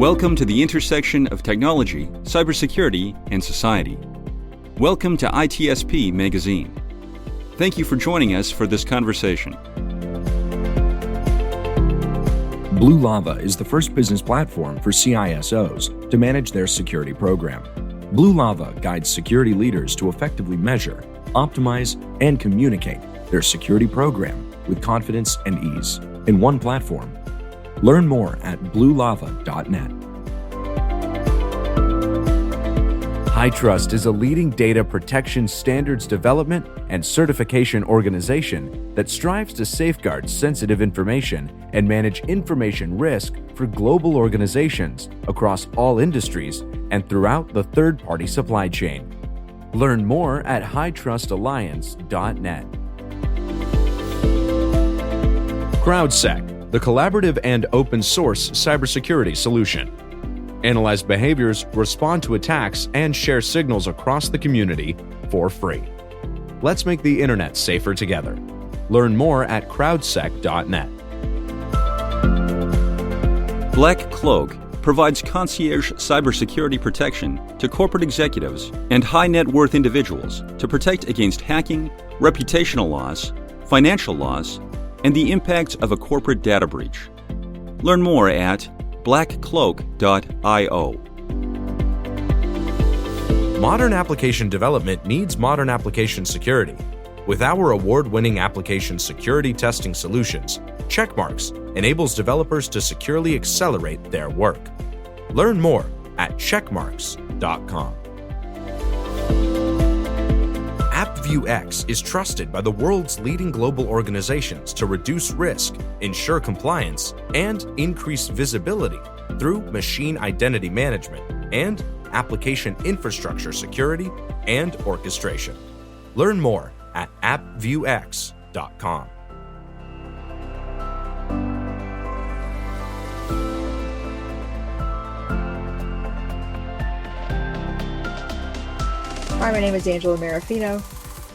Welcome to the intersection of technology, cybersecurity, and society. Welcome to ITSP Magazine. Thank you for joining us for this conversation. Blue Lava is the first business platform for CISOs to manage their security program. Blue Lava guides security leaders to effectively measure, optimize, and communicate their security program with confidence and ease in one platform. Learn more at bluelava.net. HITRUST is a leading data protection standards development and certification organization that strives to safeguard sensitive information and manage information risk for global organizations across all industries and throughout the third-party supply chain. Learn more at hitrustalliance.net. CrowdSec, the collaborative and open source cybersecurity solution. Analyze behaviors, respond to attacks, and share signals across the community for free. Let's make the internet safer together. Learn more at crowdsec.net. Black Cloak provides concierge cybersecurity protection to corporate executives and high net worth individuals to protect against hacking, reputational loss, financial loss, and the impact of a corporate data breach. Learn more at blackcloak.io. Modern application development needs modern application security. With our award-winning application security testing solutions, Checkmarx enables developers to securely accelerate their work. Learn more at checkmarx.com. AppViewX is trusted by the world's leading global organizations to reduce risk, ensure compliance, and increase visibility through machine identity management and application infrastructure security and orchestration. Learn more at appviewx.com. Hi, my name is Angela Marafino.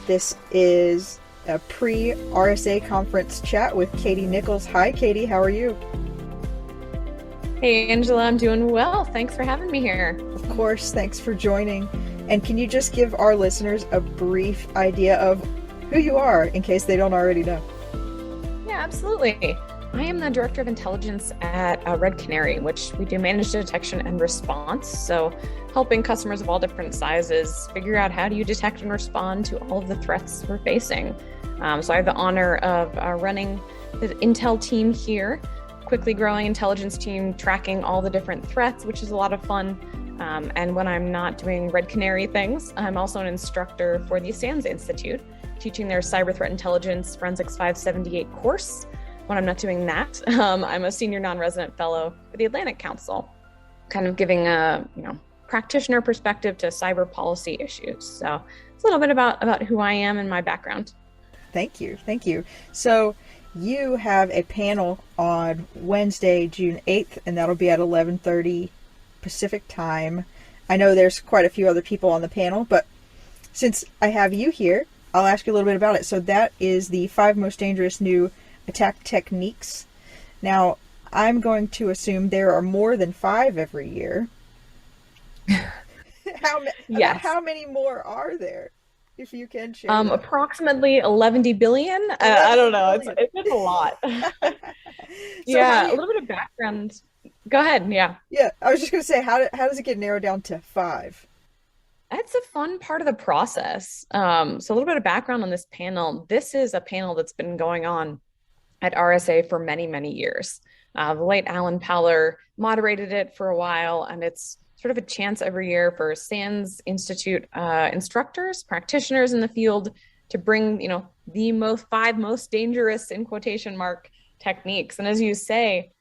This is a pre-RSA conference chat with Katie Nichols. Hi, Katie. How are you? Hey, Angela. I'm doing well. Thanks for having me here. Of course. Thanks for joining. And can you just give our listeners a brief idea of who you are in case they don't already know? Yeah, absolutely. I am the Director of Intelligence at Red Canary, which we do managed detection and response. So helping customers of all different sizes figure out how do you detect and respond to all of the threats we're facing. So I have the honor of running the Intel team here, quickly growing intelligence team, tracking all the different threats, which is a lot of fun. And when I'm not doing Red Canary things, I'm also an instructor for the SANS Institute, teaching their Cyber Threat Intelligence Forensics 578 course. When I'm not doing that, I'm a senior non-resident fellow for the Atlantic Council, kind of giving a practitioner perspective to cyber policy issues. So it's a little bit about who I am and my background. Thank you. So you have a panel on Wednesday, June 8th, and that'll be at 11:30 Pacific time. I know there's quite a few other people on the panel, but since I have you here, I'll ask you a little bit about it. So that is the 5 most dangerous new attack techniques. Now, I'm going to assume there are more than 5 every year. Yes. How many more are there, if you can share? Approximately 11 billion. I don't know. It's a lot. Yeah, a little bit of background. Go ahead. Yeah. Yeah, I was just going to say, how does it get narrowed down to 5? That's a fun part of the process. So a little bit of background on this panel. This is a panel that's been going on at RSA for many, many years. The late Alan Powler moderated it for a while, and it's sort of a chance every year for SANS Institute instructors, practitioners in the field to bring, the 5 most dangerous, in quotation mark, techniques. And as you say,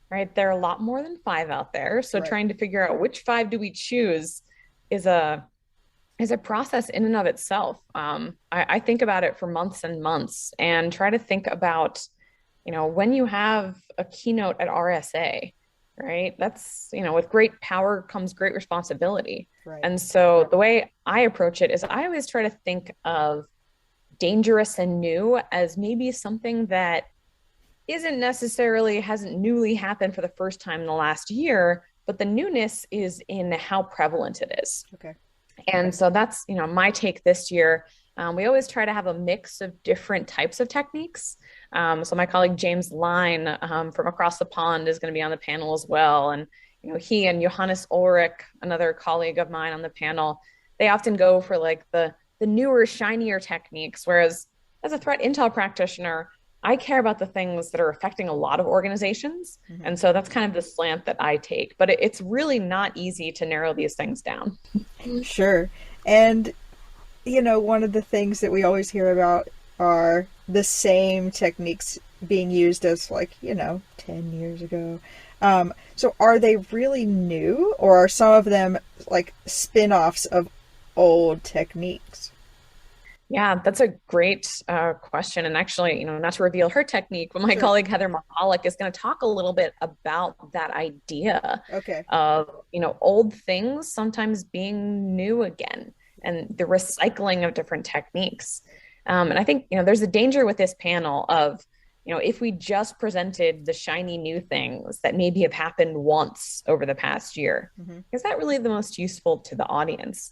right, there are a lot more than 5 out there. So right. Trying to figure out which 5 do we choose is a process in and of itself. I think about it for months and months and try to think about, when you have a keynote at RSA, right? That's, with great power comes great responsibility. Right. And so the way I approach it is I always try to think of dangerous and new as maybe something that hasn't newly happened for the first time in the last year, but the newness is in how prevalent it is. Okay. And so that's, my take this year. We always try to have a mix of different types of techniques. So my colleague James Line from across the pond is going to be on the panel as well. And, he and Johannes Ulrich, another colleague of mine on the panel, they often go for like the newer, shinier techniques. Whereas as a threat intel practitioner, I care about the things that are affecting a lot of organizations. Mm-hmm. And so that's kind of the slant that I take. But it's really not easy to narrow these things down. Sure. And, one of the things that we always hear about are the same techniques being used as 10 years ago. So are they really new, or are some of them like spin-offs of old techniques? Yeah, that's a great question. And actually, not to reveal her technique, but my Sure. colleague Heather Mahalik is going to talk a little bit about that idea Okay. of, old things sometimes being new again and the recycling of different techniques. And I think, there's a danger with this panel of, if we just presented the shiny new things that maybe have happened once over the past year, Mm-hmm. is that really the most useful to the audience?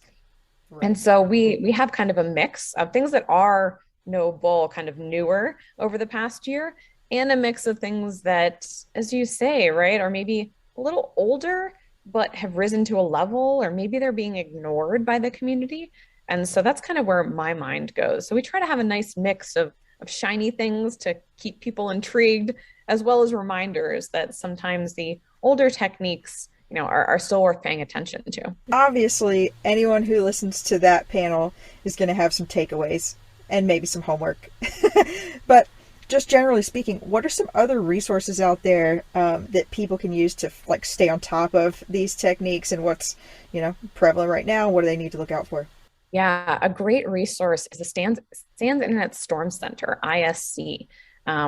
Right. And so we have kind of a mix of things that are knowable, kind of newer over the past year, and a mix of things that, as you say, right, are maybe a little older, but have risen to a level, or maybe they're being ignored by the community. And so that's kind of where my mind goes. So we try to have a nice mix of shiny things to keep people intrigued, as well as reminders that sometimes the older techniques are still worth paying attention to. Obviously, anyone who listens to that panel is going to have some takeaways and maybe some homework. But just generally speaking, what are some other resources out there that people can use to stay on top of these techniques and what's prevalent right now? What do they need to look out for? Yeah, a great resource is the SANS Internet Storm Center, ISC,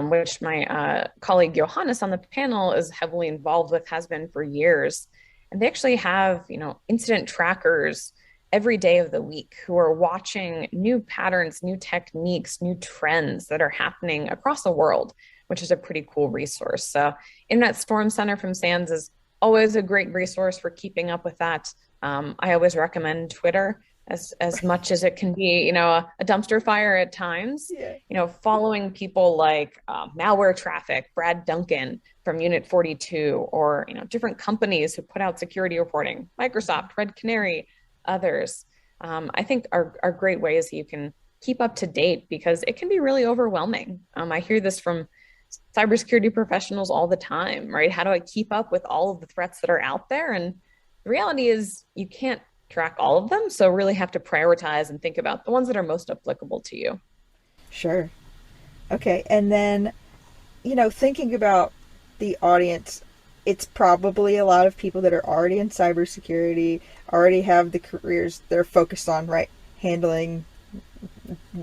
which my colleague Johannes on the panel is heavily involved with, has been for years. And they actually have, incident trackers every day of the week who are watching new patterns, new techniques, new trends that are happening across the world, which is a pretty cool resource. So Internet Storm Center from SANS is always a great resource for keeping up with that. I always recommend Twitter as much as it can be, a dumpster fire at times. Yeah. Following people like Malware Traffic, Brad Duncan from Unit 42, or different companies who put out security reporting, Microsoft, Red Canary, others, I think are great ways you can keep up to date, because it can be really overwhelming. I hear this from cybersecurity professionals all the time, right? How do I keep up with all of the threats that are out there? And the reality is you can't track all of them. So really have to prioritize and think about the ones that are most applicable to you. Sure. Okay. And then, thinking about the audience, it's probably a lot of people that are already in cybersecurity, already have the careers they're focused on, right? Handling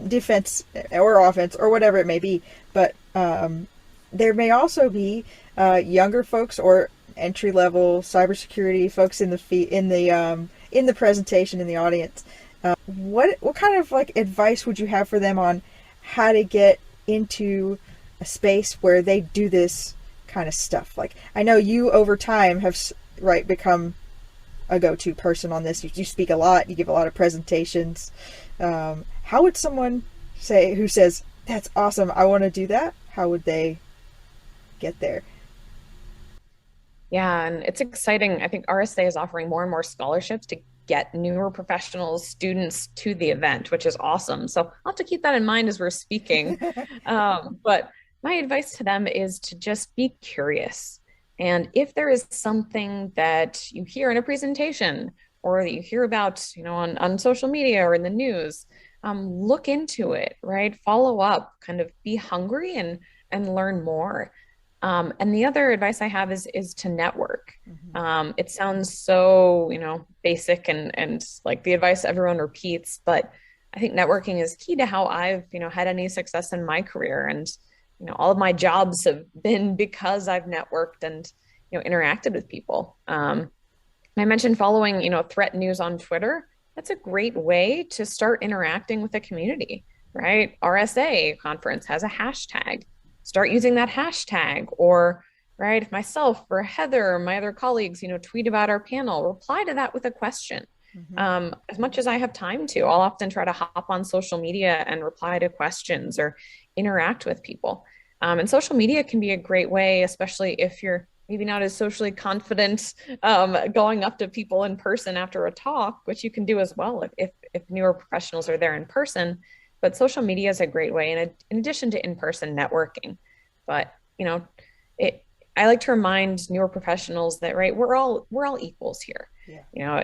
defense or offense or whatever it may be. But there may also be younger folks or entry-level cybersecurity folks in the presentation in the audience. What kind of advice would you have for them on how to get into a space where they do this kind of stuff? I know you over time have become a go-to person on this. You speak a lot. You give a lot of presentations. How would someone who says, "That's awesome, I want to do that," how would they get there? Yeah, and it's exciting. I think RSA is offering more and more scholarships to get newer professionals, students to the event, which is awesome. So I'll have to keep that in mind as we're speaking. But my advice to them is to just be curious. And if there is something that you hear in a presentation or that you hear about, on social media or in the news, look into it, right? Follow up, kind of be hungry and learn more. And the other advice I have is to network. Mm-hmm. It sounds so, basic and like the advice everyone repeats, but I think networking is key to how I've, had any success in my career. And, all of my jobs have been because I've networked and, interacted with people. I mentioned following, threat news on Twitter. That's a great way to start interacting with the community, right? RSA conference has a hashtag. Start using that hashtag, or right? If myself or Heather or my other colleagues, tweet about our panel, reply to that with a question. Hmm. As much as I have time to, I'll often try to hop on social media and reply to questions or interact with people. And social media can be a great way, especially if you're maybe not as socially confident, going up to people in person after a talk, which you can do as well if newer professionals are there in person. But social media is a great way, in addition to in-person networking. But it I like to remind newer professionals that, right, we're all equals here. Yeah.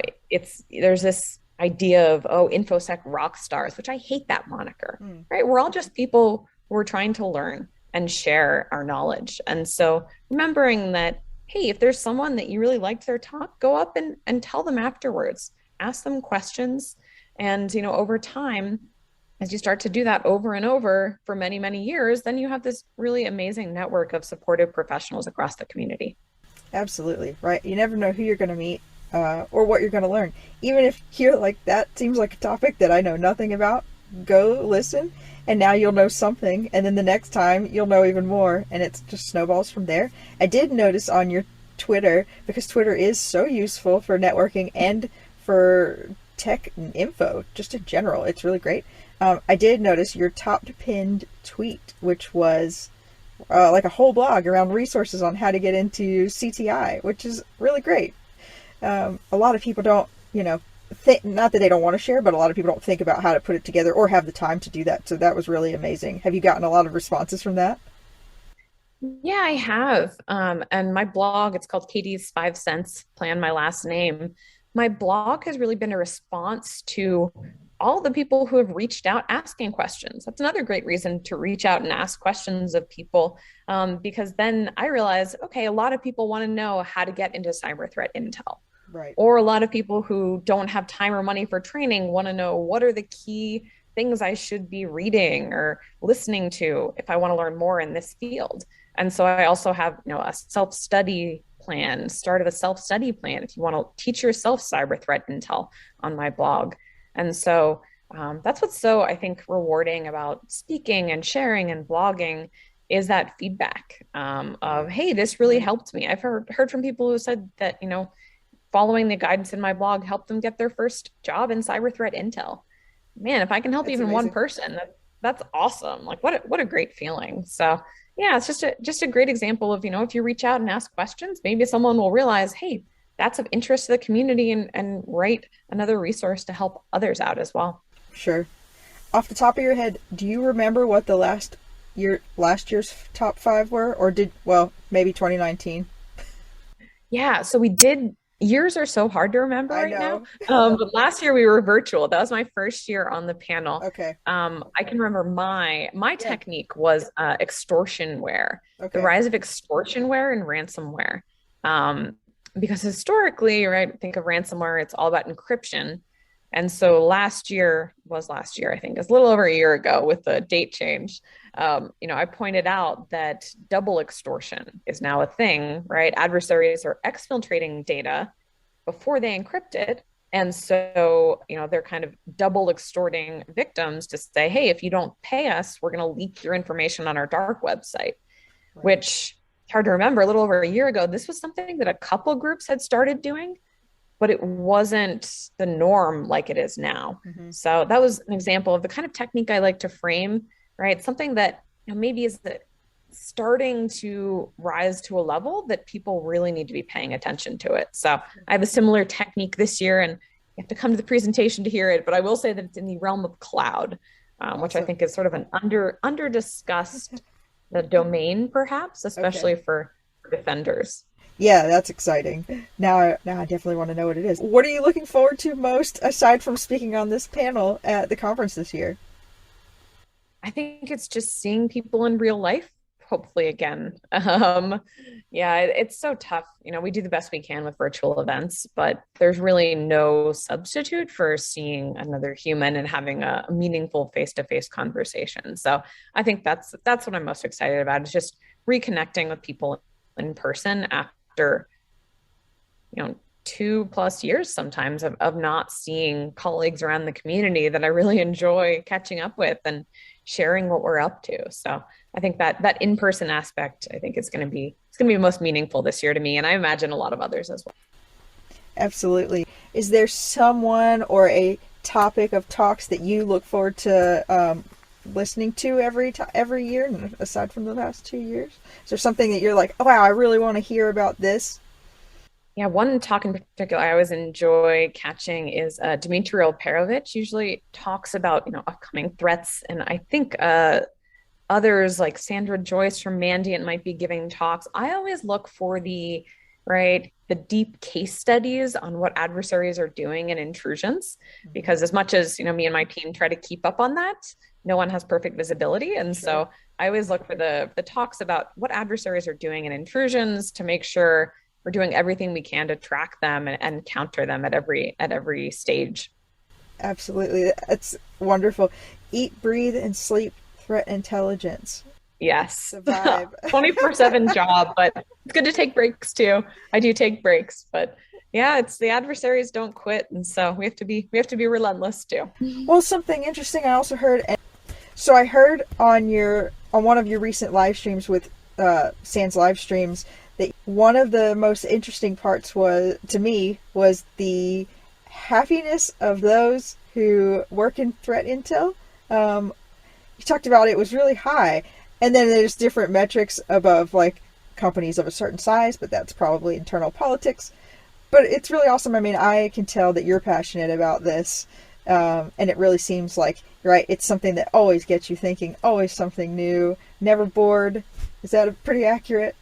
There's this idea of, oh, infosec rock stars, which I hate that moniker. Mm. Right? We're all just people who are trying to learn and share our knowledge. And so remembering that, hey, if there's someone that you really liked their talk, go up and tell them afterwards, ask them questions. And over time, as you start to do that over and over for many, many years, then you have this really amazing network of supportive professionals across the community. Absolutely, right. You never know who you're going to meet, or what you're going to learn. Even if you're like, that seems like a topic that I know nothing about, go listen, and now you'll know something, and then the next time you'll know even more, and it just snowballs from there. I did notice on your Twitter, because Twitter is so useful for networking and for tech and info, just in general. It's really great. I did notice your top pinned tweet, which was like a whole blog around resources on how to get into CTI, which is really great. A lot of people don't, not that they don't want to share, but a lot of people don't think about how to put it together or have the time to do that. So that was really amazing. Have you gotten a lot of responses from that? Yeah, I have. And my blog, it's called Katie's 5 Cents Plan My Last Name. My blog has really been a response to all the people who have reached out asking questions. That's another great reason to reach out and ask questions of people, because then I realize, okay, a lot of people want to know how to get into cyber threat intel. Right. Or a lot of people who don't have time or money for training want to know, what are the key things I should be reading or listening to if I want to learn more in this field. And so I also have, a self-study plan, start of a self-study plan if you want to teach yourself cyber threat intel on my blog. And so that's what's so, I think, rewarding about speaking and sharing and blogging, is that feedback, of, hey, this really helped me. I've heard from people who said that, following the guidance in my blog helped them get their first job in cyber threat intel. Man, if I can help That's even one amazing. person, that's awesome. Like, what a great feeling. So yeah, it's just a great example of, if you reach out and ask questions, maybe someone will realize, hey, that's of interest to the community, and write another resource to help others out as well. Sure. Off the top of your head, do you remember what the last year's top five were, or well, maybe 2019? Yeah, so we did. Years are so hard to remember I right now. know. But last year we were virtual. That was my first year on the panel. Okay. I can remember my Yeah. technique was extortionware, the Okay. rise of extortionware and ransomware. Because historically, right, think of ransomware, it's all about encryption. And so last year, I think, it's a little over a year ago with the date change. I pointed out that double extortion is now a thing, right? Adversaries are exfiltrating data before they encrypt it. And so, they're kind of double extorting victims to say, hey, if you don't pay us, we're going to leak your information on our dark website, Right. which, hard to remember, a little over a year ago, this was something that a couple groups had started doing, but it wasn't the norm like it is now. Hmm. So that was an example of the kind of technique I like to frame, right? Something that, maybe is starting to rise to a level that people really need to be paying attention to it. So I have a similar technique this year, and you have to come to the presentation to hear it, but I will say that it's in the realm of cloud, which I Awesome. think is sort of an under discussed the domain, perhaps, Okay. especially for defenders. Yeah, that's exciting. Now I definitely want to know what it is. What are you looking forward to most aside from speaking on this panel at the conference this year? I think it's just seeing people in real life, hopefully again. Yeah, it's so tough. We do the best we can with virtual events, but there's really no substitute for seeing another human and having a meaningful face-to-face conversation. So I think that's what I'm most excited about, is just reconnecting with people in person after, 2+ years sometimes of not seeing colleagues around the community that I really enjoy catching up with and sharing what we're up to. So I think that in-person aspect, I think it's going to be most meaningful this year to me. And I imagine a lot of others as well. Absolutely. Is there someone or a topic of talks that you look forward to listening to every year, aside from the past 2 years? Is there something that you're like, oh, wow, I really want to hear about this? Yeah, one talk in particular I always enjoy catching is Dmitry Perovich usually talks about, upcoming threats. And I think others like Sandra Joyce from Mandiant might be giving talks. I always look for the deep case studies on what adversaries are doing in intrusions, because as much as, me and my team try to keep up on that, no one has perfect visibility. And so I always look for the talks about what adversaries are doing in intrusions to make sure we're doing everything we can to track them and counter them at every stage. Absolutely. That's wonderful. Eat, breathe, and sleep threat intelligence. Yes. Survive. 24/7 job, but it's good to take breaks too. I do take breaks, but yeah, it's the adversaries don't quit. And so we have to be relentless too. Well, something interesting I also heard. So I heard on one of your recent live streams with Sans live streams that one of the most interesting parts was the happiness of those who work in threat intel. You talked about it was really high, and then there's different metrics above like companies of a certain size, but that's probably internal politics. But it's really awesome. I mean, I can tell that you're passionate about this, and it really seems like, right, it's something that always gets you thinking, always something new, never bored. Is that pretty accurate?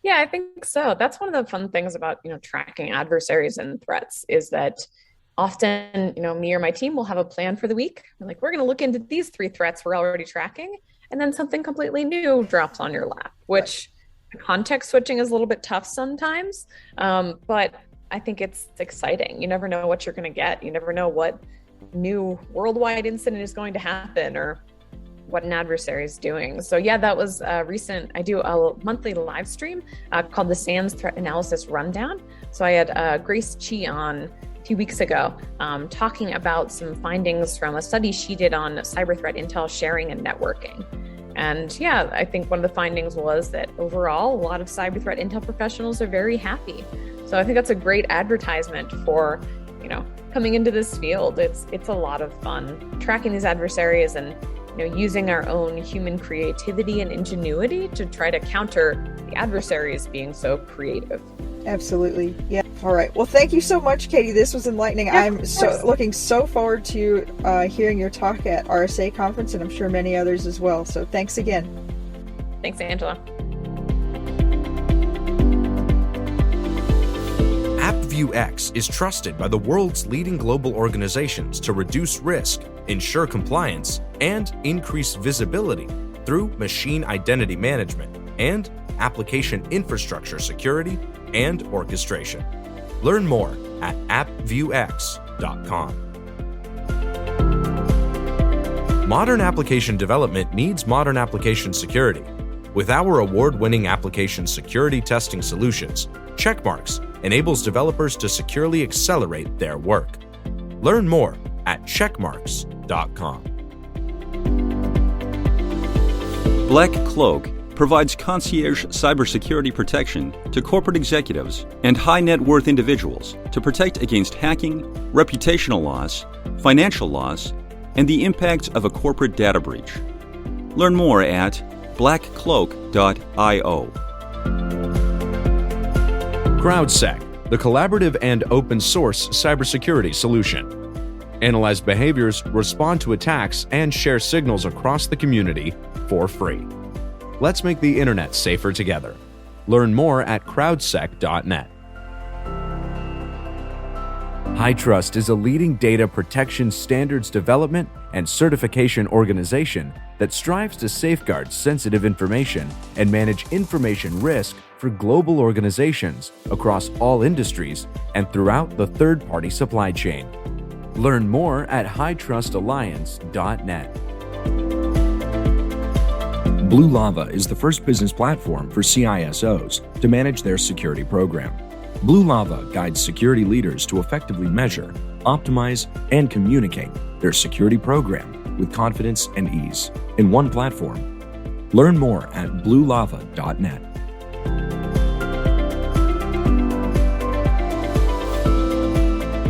Yeah, I think so. That's one of the fun things about, tracking adversaries and threats is that often, me or my team will have a plan for the week. We're like, we're going to look into these 3 threats we're already tracking. And then something completely new drops on your lap, which context switching is a little bit tough sometimes. But I think it's exciting. You never know what you're going to get. You never know what new worldwide incident is going to happen or what an adversary is doing. So yeah, that was recent. I do a monthly live stream called the SANS Threat Analysis Rundown. So I had Grace Chi on a few weeks ago talking about some findings from a study she did on cyber threat intel sharing and networking. And yeah, I think one of the findings was that overall, a lot of cyber threat intel professionals are very happy. So I think that's a great advertisement for, coming into this field. It's a lot of fun tracking these adversaries and using our own human creativity and ingenuity to try to counter the adversaries being so creative. Absolutely. Yeah. All right. Well, thank you so much, Katie. This was enlightening. Yeah, I'm looking so forward to hearing your talk at RSA conference, and I'm sure many others as well. So thanks again. Thanks, Angela. AppViewX is trusted by the world's leading global organizations to reduce risk, ensure compliance, and increase visibility through machine identity management and application infrastructure security and orchestration. Learn more at appviewx.com. Modern application development needs modern application security. With our award-winning application security testing solutions, Checkmarx enables developers to securely accelerate their work. Learn more at checkmarx.com. Black Cloak provides concierge cybersecurity protection to corporate executives and high net worth individuals to protect against hacking, reputational loss, financial loss, and the impact of a corporate data breach. Learn more at blackcloak.io. CrowdSec, the collaborative and open source cybersecurity solution. Analyze behaviors, respond to attacks, and share signals across the community for free. Let's make the internet safer together. Learn more at crowdsec.net. HITRUST is a leading data protection standards development and certification organization that strives to safeguard sensitive information and manage information risk for global organizations across all industries and throughout the third-party supply chain. Learn more at hightrustalliance.net. Blue Lava is the first business platform for CISOs to manage their security program. Blue Lava guides security leaders to effectively measure, optimize, and communicate their security program with confidence and ease in one platform. Learn more at bluelava.net.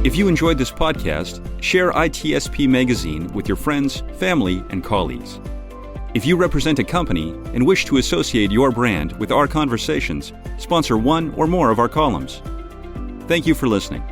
If you enjoyed this podcast, share ITSP Magazine with your friends, family, and colleagues. If you represent a company and wish to associate your brand with our conversations, sponsor one or more of our columns. Thank you for listening.